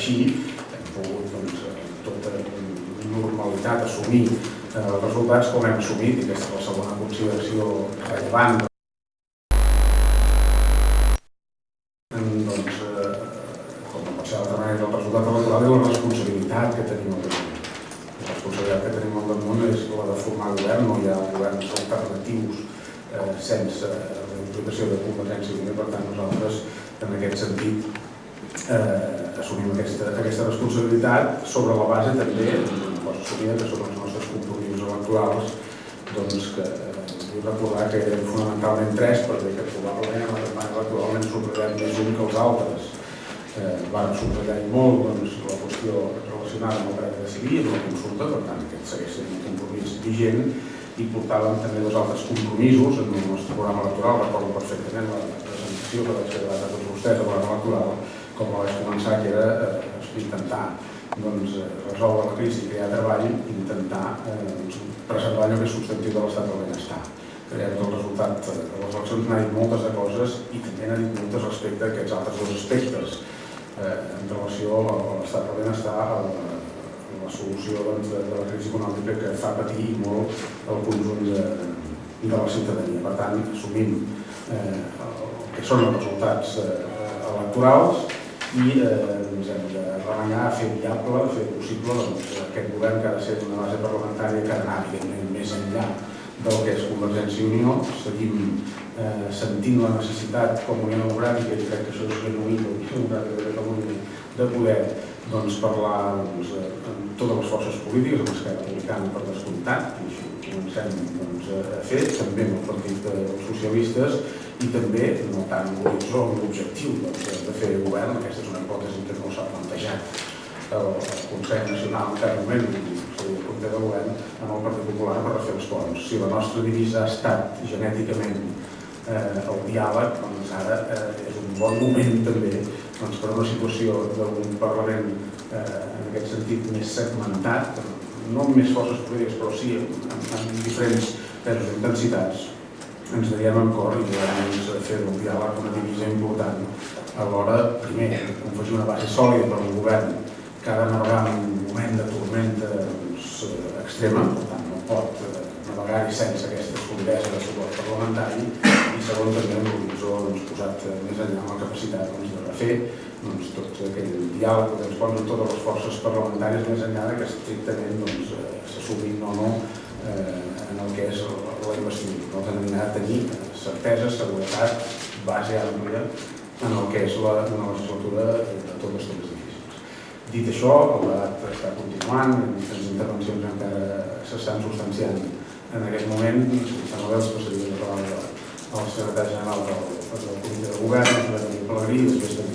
així hem pogut amb tota normalitat assumir els resultats com hem assumit, i aquesta és la segona consideració rellevant. Com no pot ser d'altra manera, el resultat electoral i la responsabilitat que tenim al damunt. La responsabilitat que tenim al damunt és la de formar govern, no hi ha governs alternatius sense la implicació de Convergència i Unió, per tant nosaltres en aquest sentit assumim aquesta responsabilitat sobre la base també d'una cosa assumida, que són els nostres compromisos electorals, doncs que vull recordar que eren fonamentalment tres, perquè que probablement en la campanya electoral n'hem subratllat més un que els altres. Vam subratllar molt la qüestió relacionada amb el dret a decidir, amb la consulta, per tant aquest segueix sent un compromís vigent, i portàvem també dos altres compromisos en el nostre programa electoral. Recordo perfectament la presentació que vaig fer davant de tots vostès al programa electoral, com la vaig començar, que era intentar resoldre la crisi, crear treball, intentar preservar allò que és substantiu de l'estat del benestar. Creiem que el resultat de les eleccions n'ha dit moltes de coses i també n'ha dit moltes respecte a aquests altres dos aspectes en relació a l'estat del benestar, a la solució de la crisi econòmica que fa patir molt el conjunt de la ciutadania. Per tant, assumim el que són els resultats electorals i ens hem de remenar a fer viable, a fer possible aquest govern que ha de ser d'una base parlamentària que ha d'anar evidentment més enllà del que és Convergència i Unió. Seguim sentint la necessitat com a Unió Democràtica, i crec que això és genuí de la Unió Democràtica de Catalunya, de poder parlar amb totes les forces polítiques, amb Esquerra Republicana per descomptat, i això ho comencem a fer, també amb el Partit dels Socialistes, i també no tant l'horitzó amb l'objectiu de fer govern. Aquesta és una hipòtesi que no s'ha plantejat el Consell Nacional en cap moment, el comitè de govern, amb el Partit Popular per refer els ponts. Si la nostra divisa ha estat genèticament el diàleg, doncs ara és un bon moment també per una situació d'un Parlament en aquest sentit més segmentat, no amb més forces polítiques, però sí amb diferents pesos d'intensitats. Ens veiem en cor i volem fer del diàleg una divisa important a l'hora, primer, confegir una base sòlida per un govern que ha de navegar en un moment de tormenta extrema, per tant no pot navegar-hi sense aquesta solidesa de suport parlamentari, i segon també amb l'horitzó posat més enllà amb la capacitat de refer tot aquell diàleg que ens posen totes les forces parlamentàries, més enllà que estrictament s'assumin o no en el que és la investidura. No tenim de tenir certesa, seguretat, base àmplia en el que és una legislatura de totes les difícils. Dit això, el debat està continuant, les intervencions encara s'estan substanciant en aquest moment. Si no veus, passaria de parlar al secretari general del Comitè de Govern, el secretari Pelegrí, i després